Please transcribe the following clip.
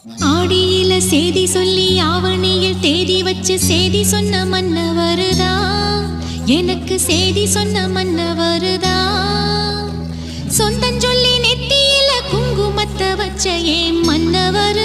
ஆடியில சேதி சொல்லி ஆவணியில் தேதி வச்சு சேதி சொன்ன மன்னவருதா, எனக்கு சேதி சொன்ன மன்னவருதா. சொந்தம் சொல்லி நெத்தியில குங்குமத்தை வச்ச ஏன் மன்னவரு